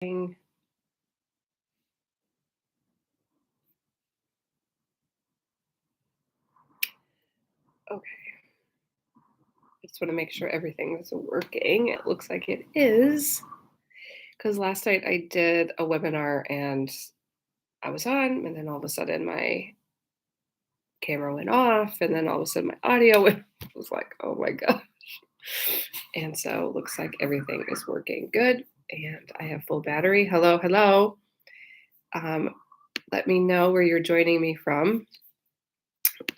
Okay. I just want to make sure everything is working. It looks like it is. Because last night I did a webinar and I was on, and then all of a sudden my camera went off, and then all of a sudden my audio went. I was like, oh my God. And so looks like everything is working good. And I have full battery. Hello, hello. Um, Let me know where you're joining me from.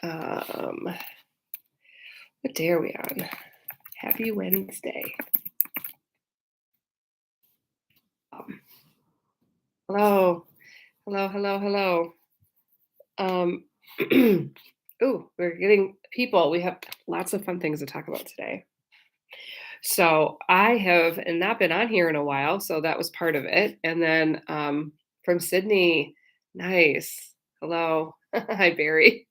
Um, what day are we on? Happy Wednesday. Hello, hello, hello, hello. Um, ooh, we're getting people. We have lots of fun things to talk about today. So I have not been on here in a while, so that was part of it. And then from Sydney, nice. Hello, hi Barry.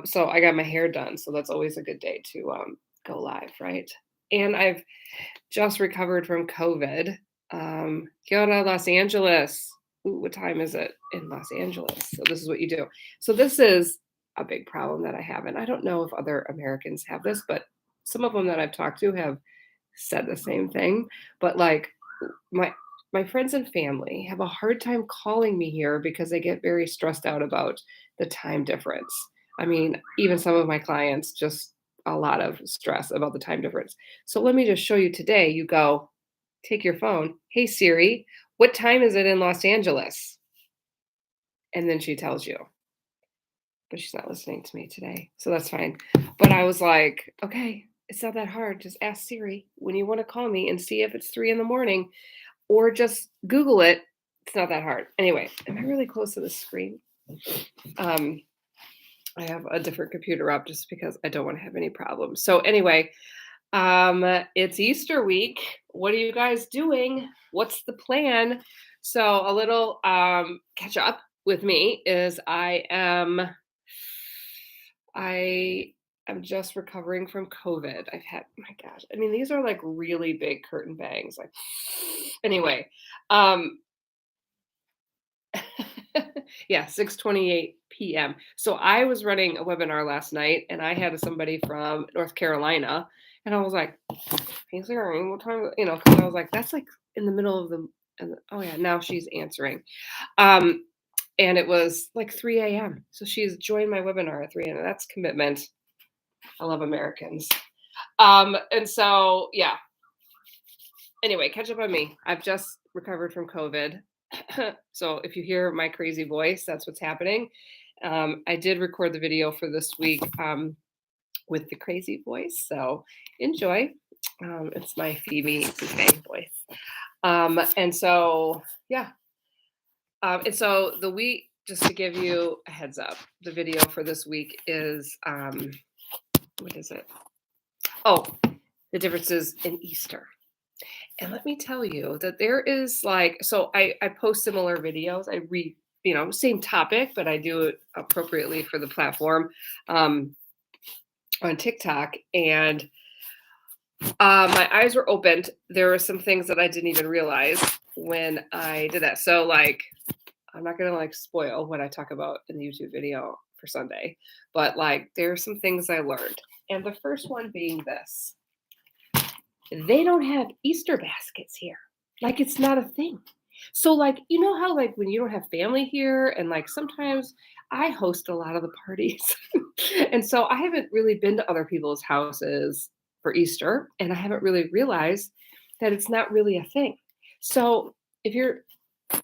So I got my hair done, so that's always a good day to go live, right? And I've just recovered from COVID. Kia ora, Los Angeles. Ooh, what time is it in Los Angeles? So this is what you do. So this is a big problem that I have, and I don't know if other Americans have this, but some of them that I've talked to have said the same thing. But like my my friends and family have a hard time calling me here because they get very stressed out about the time difference. I mean, even some of my clients just a lot of stress about the time difference. So let me just show you today. You go, take your phone. Hey Siri, what time is it in Los Angeles? And then she tells you. But she's not listening to me today. So that's fine. But I was like, okay, it's not that hard. Just ask Siri when you want to call me and see if it's 3 in the morning or just Google it. It's not that hard. Anyway, am I really close to the screen? Um, I have a different computer up just because I don't want to have any problems. So anyway, it's Easter week. What are you guys doing? What's the plan? So a little catch up with me is I am just recovering from COVID. I've had, my gosh, I mean, these are like really big curtain bangs. Like, anyway, um, yeah, 6:28 p.m. So I was running a webinar last night, and I had somebody from North Carolina, and I was like, "Hey, Sarah, what time?" You know, because I was like, "That's like in the middle of the." And oh yeah, now she's answering. Um, and it was like 3 a.m. So she's joined my webinar at 3 a.m. That's commitment. I love Americans. And so yeah. Anyway, catch up on me. I've just recovered from COVID. So if you hear my crazy voice, that's what's happening. I did record the video for this week with the crazy voice. So enjoy. It's my Phoebe Buffet voice. And so, yeah. And so the week, just to give you a heads up, the video for this week is, what is it? Oh, the differences in Easter. And let me tell you that there is like, so I post similar videos. I read, same topic, but I do it appropriately for the platform on TikTok. And my eyes were opened. There were some things that I didn't even realize when I did that. So like, I'm not gonna like spoil what I talk about in the YouTube video for Sunday, but like there are some things I learned. And the first one being this. They don't have Easter baskets here. Like it's not a thing. So like you know how like when you don't have family here and like sometimes I host a lot of the parties. And so I haven't really been to other people's houses for Easter and I haven't really realized that it's not really a thing. So if you're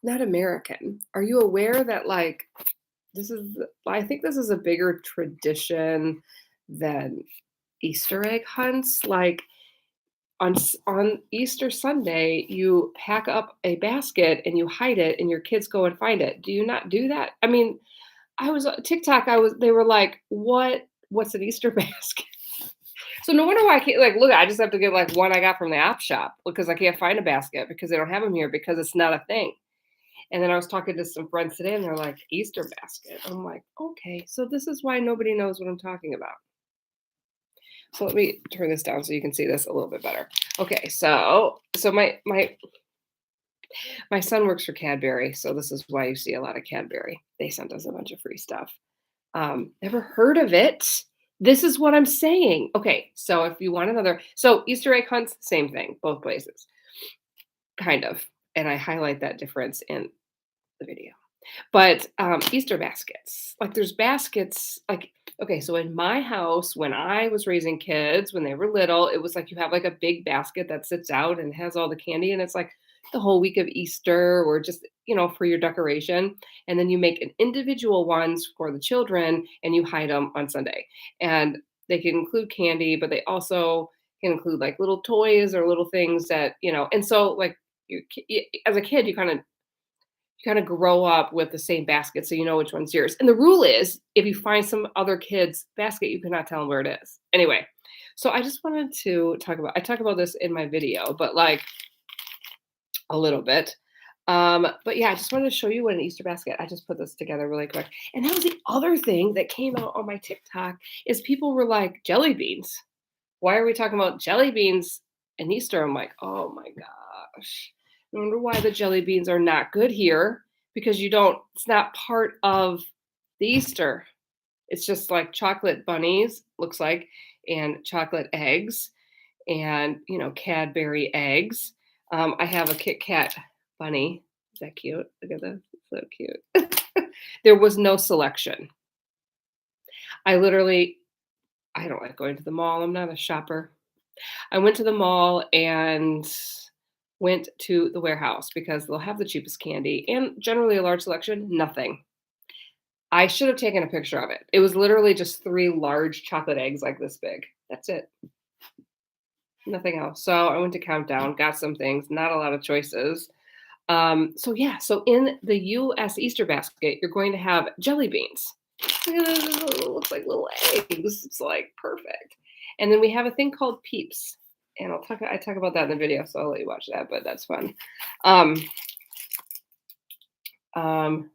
not American, are you aware that like this is I think this is a bigger tradition than Easter egg hunts like on Easter Sunday, you pack up a basket and you hide it, and your kids go and find it. Do you not do that? I mean, I was TikTok. They were like, What's an Easter basket?" So no wonder why I can't like look. I just have to get like one I got from the op shop because I can't find a basket because they don't have them here because it's not a thing. And then I was talking to some friends today, and they're like, "Easter basket." I'm like, okay, so this is why nobody knows what I'm talking about. So let me turn this down so you can see this a little bit better. Okay, so my My son works for Cadbury, so this is why you see a lot of Cadbury. They sent us a bunch of free stuff. Never heard of it. This is what I'm saying. Okay, so if you want another, so Easter egg hunts, same thing, both places, kind of. And I highlight that difference in the video. But, Easter baskets, like, there's baskets like okay, so in my house, when I was raising kids, when they were little, it was like you have, like, a big basket that sits out and has all the candy, and it's, like, the whole week of Easter or just, for your decoration, and then you make an individual ones for the children, and you hide them on Sunday, and they can include candy, but they also can include, like, little toys or little things that, and so, like, as a kid, you kind of grow up with the same basket so you know which one's yours. And the rule is if you find some other kid's basket, you cannot tell them where it is. Anyway, so I just wanted to I talk about this in my video, but like a little bit. But yeah, I just wanted to show you what an Easter basket. I just put this together really quick. And that was the other thing that came out on my TikTok is people were like, jelly beans. Why are we talking about jelly beans and Easter? I'm like, oh my gosh. I wonder why the jelly beans are not good here because it's not part of the Easter. It's just like chocolate bunnies, looks like, and chocolate eggs and, Cadbury eggs. I have a Kit Kat bunny. Is that cute? Look at this. It's so cute. There was no selection. I literally, I don't like going to the mall. I'm not a shopper. I went to the mall and went to the warehouse because they'll have the cheapest candy and generally a large selection, nothing. I should have taken a picture of it. It was literally just 3 large chocolate eggs like this big. That's it. Nothing else. So I went to Countdown, got some things, not a lot of choices. So yeah, so in the US Easter basket, you're going to have jelly beans. Look at this, it looks like little eggs. It's like perfect. And then we have a thing called Peeps. And I talk about that in the video, so I'll let you watch that, but that's fun. Um, um,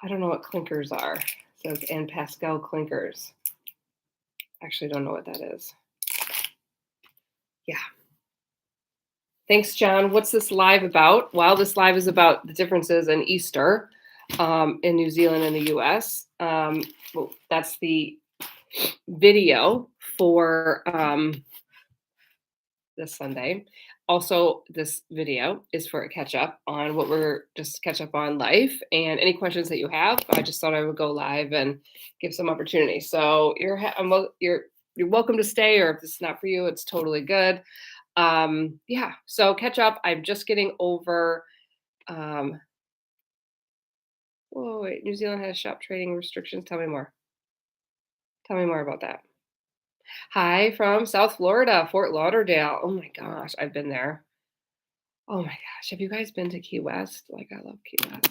I don't know what clinkers are. It says and Pascal clinkers. Actually don't know what that is. Yeah. Thanks, John. What's this live about? Well, this live is about the differences in Easter in New Zealand and the US. Well, that's the video for this Sunday. Also, this video is for a catch up on what we're just catch up on life and any questions that you have. I just thought I would go live and give some opportunity. So you're welcome to stay, or if this is not for you, it's totally good. Yeah. So catch up. I'm just getting over. Whoa, wait. New Zealand has shop trading restrictions. Tell me more. Tell me more about that. Hi from South Florida, Fort Lauderdale. Oh my gosh, I've been there. Oh my gosh, have you guys been to Key West? Like, I love Key West.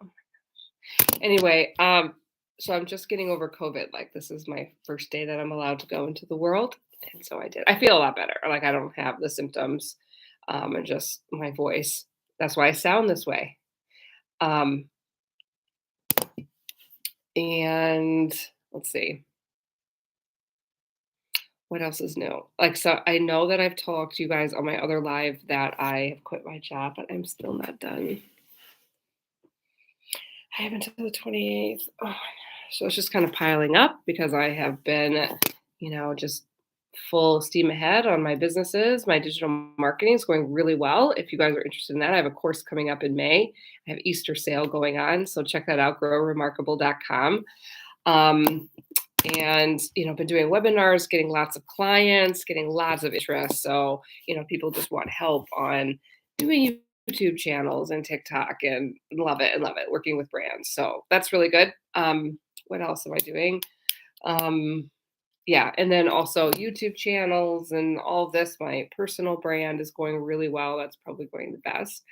Oh my gosh. Anyway, so I'm just getting over COVID. Like, this is my first day that I'm allowed to go into the world, and so I did. I feel a lot better. Like, I don't have the symptoms, and just my voice. That's why I sound this way. And let's see. What else is new? Like, so I know that I've talked to you guys on my other live that I have quit my job, but I'm still not done. I have until the 28th. Oh my gosh. So it's just kind of piling up because I have been, just full steam ahead on my businesses. My digital marketing is going really well. If you guys are interested in that, I have a course coming up in May. I have Easter sale going on. So check that out, growremarkable.com. And been doing webinars, getting lots of clients, getting lots of interest. So people just want help on doing YouTube channels and TikTok, and love it working with brands. So that's really good. What else am I doing? Yeah, and then also YouTube channels and all this. My personal brand is going really well. That's probably going the best.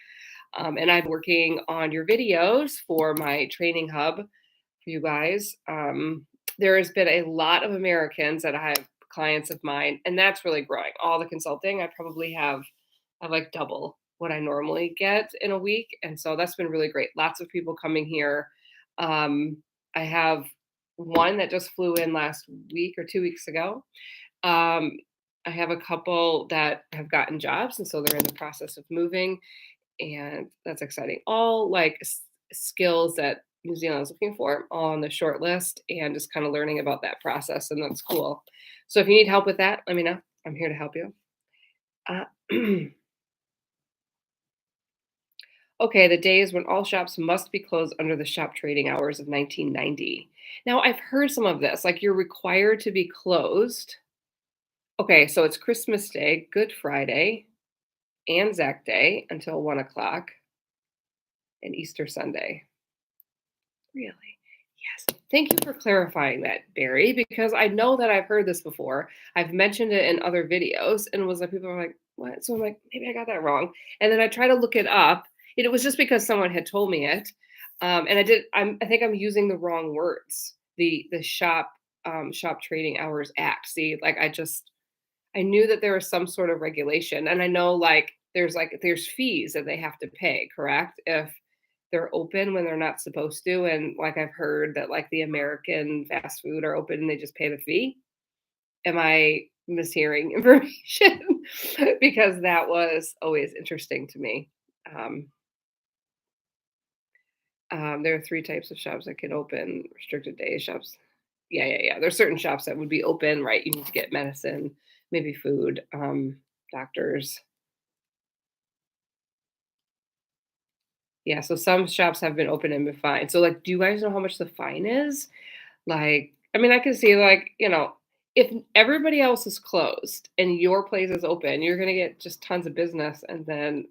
And I'm working on your videos for my training hub for you guys. There has been a lot of Americans that I have clients of mine, and that's really growing. All the consulting, I probably have like double what I normally get in a week. And so that's been really great. Lots of people coming here. I have one that just flew in last week or 2 weeks ago. I have a couple that have gotten jobs, and so they're in the process of moving. and that's exciting. All like skills that New Zealand is looking for on the short list, and just kind of learning about that process, and that's cool. So if you need help with that, let me know. I'm here to help you. Uh, okay, the days when all shops must be closed under the shop trading hours of 1990. Now I've heard some of this, like you're required to be closed. Okay, so it's Christmas Day, Good Friday, Anzac Day until 1 o'clock, and Easter Sunday. Really? Yes. Thank you for clarifying that, Barry, because I know that I've heard this before. I've mentioned it in other videos and was like, people are like, what? So I'm like, maybe I got that wrong. And then I try to look it up. And it was just because someone had told me it. And I think I'm using the wrong words. The shop trading hours act. See, I knew that there was some sort of regulation. And I know there's fees that they have to pay, correct? If they're open when they're not supposed to, and, like, I've heard that, like, the American fast food are open and they just pay the fee. Am I mishearing information? Because that was always interesting to me. Um, there are 3 types of shops that can open, restricted day shops. Yeah, yeah, yeah. There's certain shops that would be open, right? You need to get medicine, maybe food, doctors. Yeah, so some shops have been open and been fined. So, like, do you guys know how much the fine is? Like, I mean, I can see, like, if everybody else is closed and your place is open, you're gonna get just tons of business, and then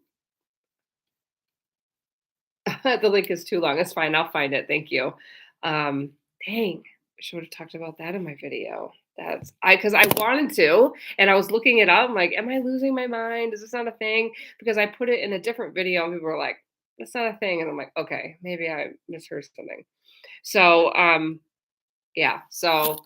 the link is too long. It's fine, I'll find it, thank you. Um, dang, I should have talked about that in my video. Because I wanted to, and I was looking it up, I'm like, "Am I losing my mind? Is this not a thing?" Because I put it in a different video, and people were like, "That's not a thing," and I'm like, "Okay, maybe I misheard something." So, yeah, so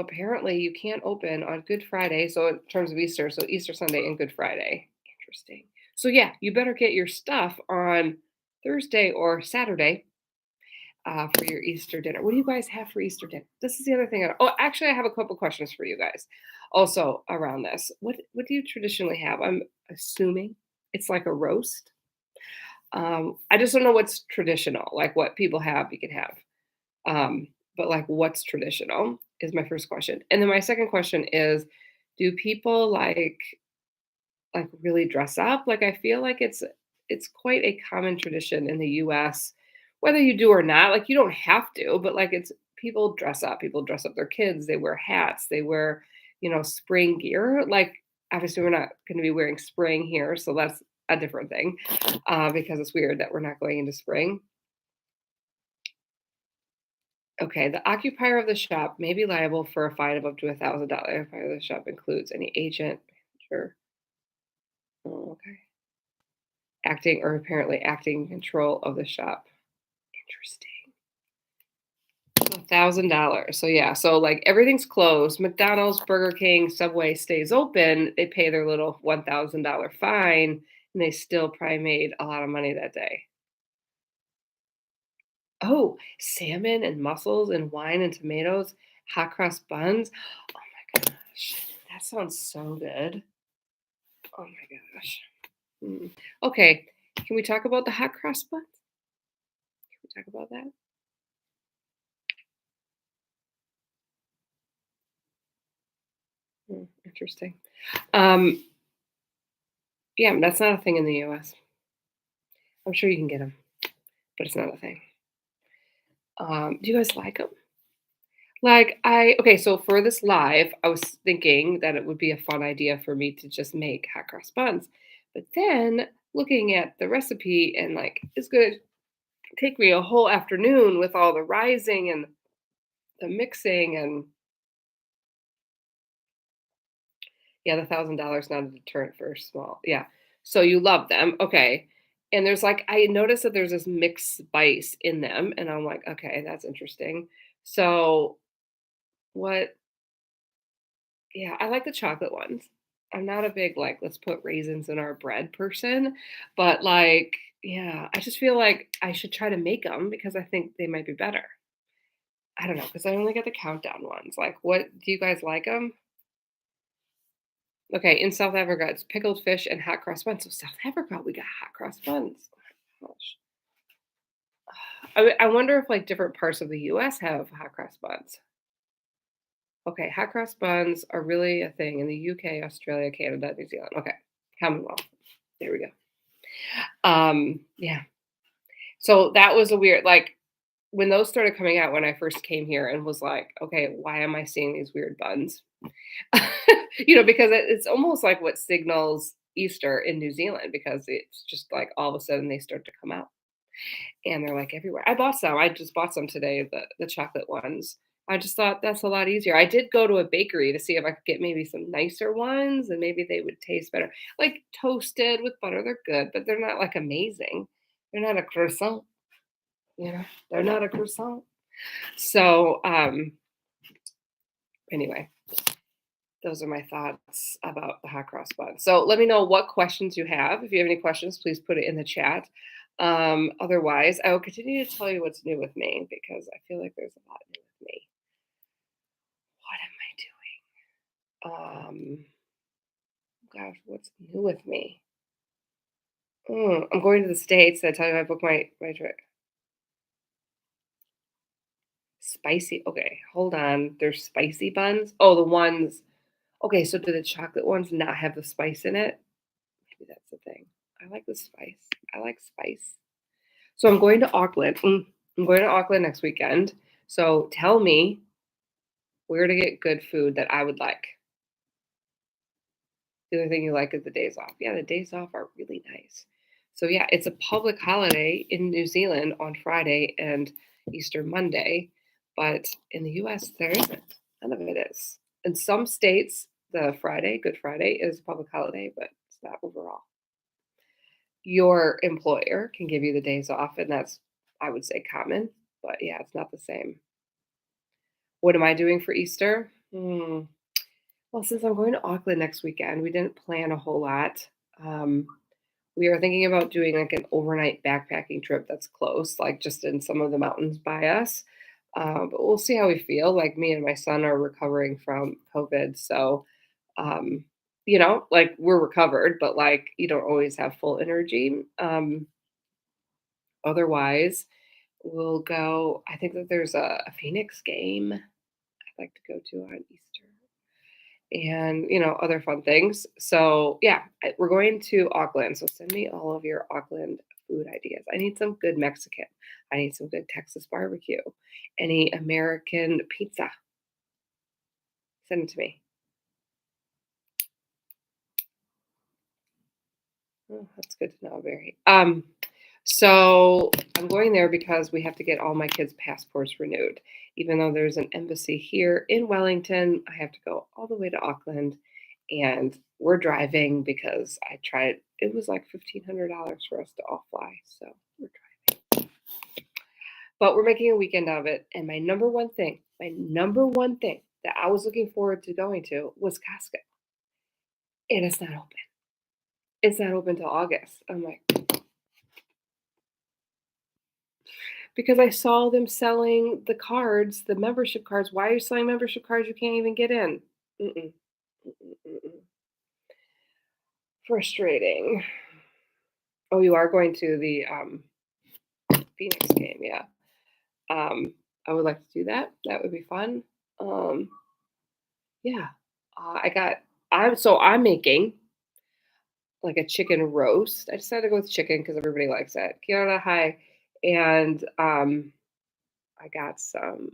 apparently you can't open on Good Friday. So in terms of Easter, so Easter Sunday and Good Friday. Interesting. So yeah, you better get your stuff on Thursday or Saturday for your Easter dinner. What do you guys have for Easter dinner? This is the other thing. Oh, actually, I have a couple questions for you guys. Also around this, what do you traditionally have? I'm assuming it's like a roast. I just don't know what's traditional, like what people have. You can have. But like, what's traditional is my first question. And then my second question is, do people like really dress up? Like, I feel like it's quite a common tradition in the US, whether you do or not. Like, you don't have to, but like it's people dress up. People dress up their kids. They wear hats. They wear, spring gear. Like, obviously, we're not going to be wearing spring here, so that's a different thing because it's weird that we're not going into spring. Okay, the occupier of the shop may be liable for a fine of up to $1,000. Occupier of the shop includes any agent, sure, oh, okay, acting or apparently acting in control of the shop. Interesting. $1,000. So yeah, so like everything's closed. McDonald's, Burger King, Subway stays open. They pay their little $1,000 fine, and they still probably made a lot of money that day. Oh, salmon and mussels and wine and tomatoes, hot cross buns. Oh my gosh, that sounds so good. Oh my gosh. Mm. Okay, can we talk about the hot cross buns? Can we talk about that? Interesting. Um, yeah, that's not a thing in the US. I'm sure you can get them, but it's not a thing. Do you guys like them? Okay, so for this live, I was thinking that it would be a fun idea for me to just make hot cross buns. But then looking at the recipe and like it's gonna take me a whole afternoon with all the rising and the mixing and yeah, the $1,000 not a deterrent for small. Yeah. So you love them. Okay. And there's like I noticed that there's this mixed spice in them and I'm like, okay, that's interesting. So what yeah, I like the chocolate ones. I'm not a big like let's put raisins in our bread person, but like yeah, I just feel like I should try to make them because I think they might be better. I don't know because I only get the countdown ones. Like, what do you guys like them? Okay, in South Africa, it's pickled fish and hot cross buns. So South Africa, we got hot cross buns. Oh my gosh. I wonder if like different parts of the US have hot cross buns. Okay, hot cross buns are really a thing in the UK, Australia, Canada, New Zealand. Okay, Commonwealth. There we go. Yeah. So that was a weird like when those started coming out when I first came here and was like, okay, why am I seeing these weird buns? Because it's almost like what signals Easter in New Zealand because it's just like all of a sudden they start to come out and they're like everywhere. I bought some. I just bought some today, the chocolate ones. I just thought that's a lot easier. I did go to a bakery to see if I could get maybe some nicer ones and maybe they would taste better. Like toasted with butter, they're good, but they're not like amazing. They're not a croissant, you know. They're not a croissant. So, anyway, those are my thoughts about the hot cross bun. So let me know what questions you have. If you have any questions, please put it in the chat. Otherwise, I will continue to tell you what's new with me because I feel like there's a lot new with me. What am I doing? Gosh, what's new with me? I'm going to the States. Did I tell you I booked my trip? Spicy. Okay, hold on. There's spicy buns. Oh, the ones. Okay, so do the chocolate ones not have the spice in it? Maybe that's the thing. I like the spice. I like spice. So I'm going to Auckland. I'm going to Auckland next weekend. So tell me where to get good food that I would like. The other thing you like is the days off. Yeah, the days off are really nice. So yeah, it's a public holiday in New Zealand on Friday and Easter Monday, but in the US there isn't. None of it is. In some states, the Friday, Good Friday, is a public holiday, but it's not overall. Your employer can give you the days off, and that's, I would say, common, but yeah, it's not the same. What am I doing for Easter? Well, since I'm going to Auckland next weekend, we didn't plan a whole lot. Um, we are thinking about doing like an overnight backpacking trip that's close, like just in some of the mountains by us. But we'll see how we feel. Like me and my son are recovering from COVID, so um, like we're recovered, but like you don't always have full energy. Otherwise, we'll go. I think that there's a Phoenix game I'd like to go to on Easter and, other fun things. So, yeah, we're going to Auckland. So send me all of your Auckland food ideas. I need some good Mexican. I need some good Texas barbecue. Any American pizza. Send it to me. Oh, that's good to know, Barry. So I'm going there because we have to get all my kids' passports renewed. Even though there's an embassy here in Wellington, I have to go all the way to Auckland, and we're driving because I tried. It was like $1,500 for us to all fly, so we're driving. But we're making a weekend of it. And my number one thing that I was looking forward to going to was Costco, and it's not open. It's not open till August. I'm like, because I saw them selling the cards, the membership cards. Why are you selling membership cards you can't even get in? Mm-mm, mm-mm, mm-mm. Frustrating. Oh, you are going to the Phoenix game, yeah. Um, I would like to do that. That would be fun. Um, yeah. I got. I'm making like a chicken roast. I decided to go with chicken because everybody likes that. Kiara, hi, and I got some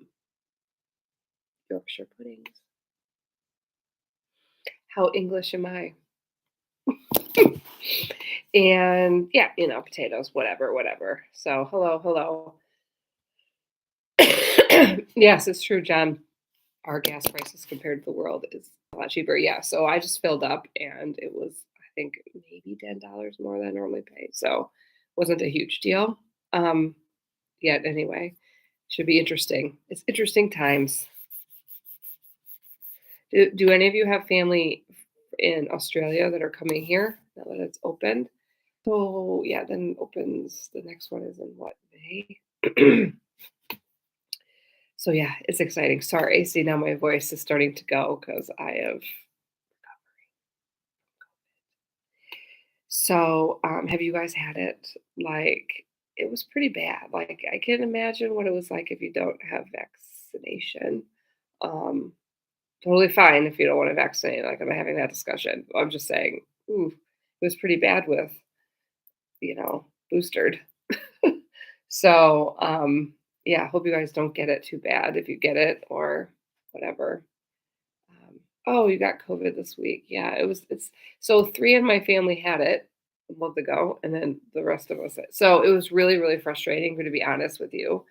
Yorkshire puddings. How English am I? And yeah, potatoes, whatever, whatever. So hello, hello. Yes, it's true, John. Our gas prices compared to the world is a lot cheaper. Yeah. So I just filled up and it was, I think, maybe $10 more than I normally pay. So wasn't a huge deal. Um, Yet anyway. Should be interesting. It's interesting times. Do any of you have family in Australia that are coming here now that it's opened? So yeah, then opens the next one is in what, May? So yeah, it's exciting. Sorry, see now my voice is starting to go because I have. So, have you guys had it? Like, it was pretty bad. Like, I can't imagine what it was like if you don't have vaccination. Um, Totally fine if you don't want to vaccinate. Like, I'm not having that discussion. I'm just saying, ooh, it was pretty bad with, boosted. So, yeah, hope you guys don't get it too bad if you get it or whatever. Oh, you got COVID this week. Yeah, it's so three in my family had it a month ago, and then the rest of us. So it was really, really frustrating, to be honest with you,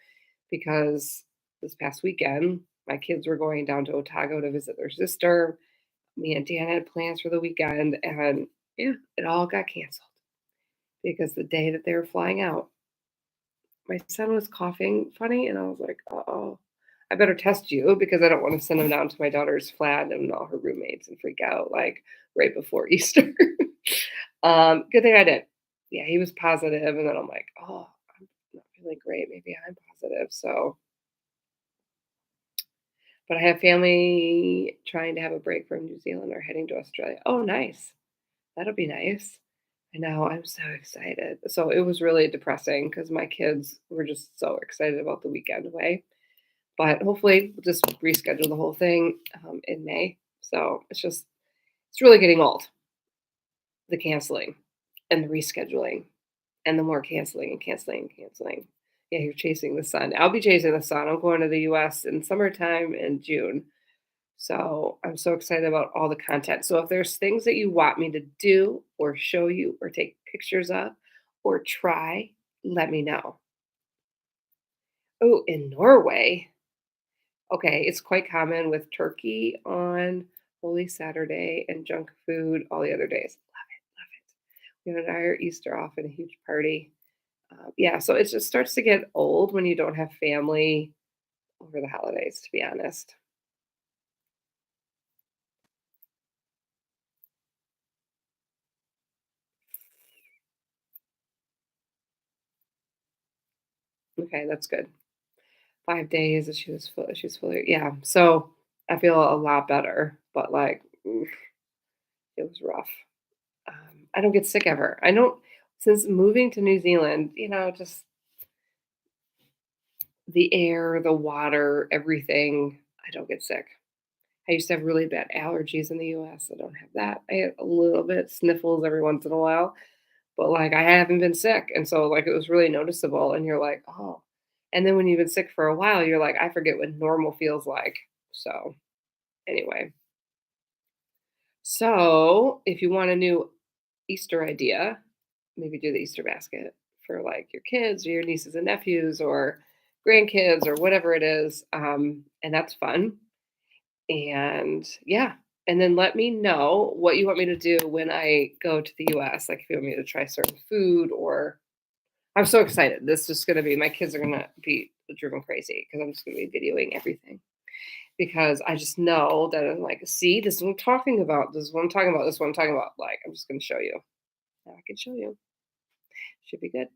because this past weekend, my kids were going down to Otago to visit their sister. Me and Dan had plans for the weekend, and yeah, it all got canceled because the day that they were flying out, my son was coughing funny, and I was like, "Uh-oh, I better test you because I don't want to send him down to my daughter's flat and all her roommates and freak out like right before Easter." Good thing I did. Yeah, he was positive, and then I'm like, "Oh, I'm not feeling great. Maybe I'm positive." So, but I have family trying to have a break from New Zealand or heading to Australia. Oh, nice. That'll be nice. I know. I'm so excited. So it was really depressing because my kids were just so excited about the weekend away. But hopefully, we'll just reschedule the whole thing in May. So it's really getting old, the canceling and the rescheduling and the more canceling and canceling and canceling. Yeah, you're chasing the sun. I'll be chasing the sun. I'm going to the US in summertime in June. So I'm so excited about all the content. So if there's things that you want me to do or show you or take pictures of or try, let me know. Oh, in Norway. Okay, it's quite common with turkey on Holy Saturday and junk food all the other days. Love it, love it. We have an entire Easter off and a huge party. Yeah, so it just starts to get old when you don't have family over the holidays, to be honest. Okay, that's good. 5 days and she's fully, yeah. So I feel a lot better, but like, oof, it was rough. I don't get sick ever. I don't since moving to New Zealand, just the air, the water, everything, I don't get sick. I used to have really bad allergies in the US. I don't have that. I had a little bit sniffles every once in a while, but like I haven't been sick. And so like it was really noticeable and you're like, "Oh." And then when you've been sick for a while, you're like, "I forget what normal feels like." So, anyway. So, if you want a new Easter idea, maybe do the Easter basket for like your kids or your nieces and nephews or grandkids or whatever it is. And that's fun. And yeah. And then let me know what you want me to do when I go to the US. Like if you want me to try certain food or I'm so excited. This is going to be, my kids are going to be driven crazy because I'm just going to be videoing everything because I just know that I'm like, see, this is what I'm talking about. This is what I'm talking about. This is what I'm talking about. Like, I'm just going to show you. Now I can show you. Should be good.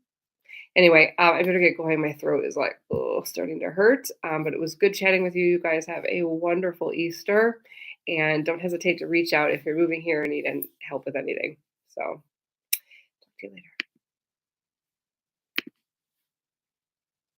Anyway, I better get going. My throat is like, oh, starting to hurt. But it was good chatting with you. You guys have a wonderful Easter. And don't hesitate to reach out if you're moving here and need help with anything. So, talk to you later.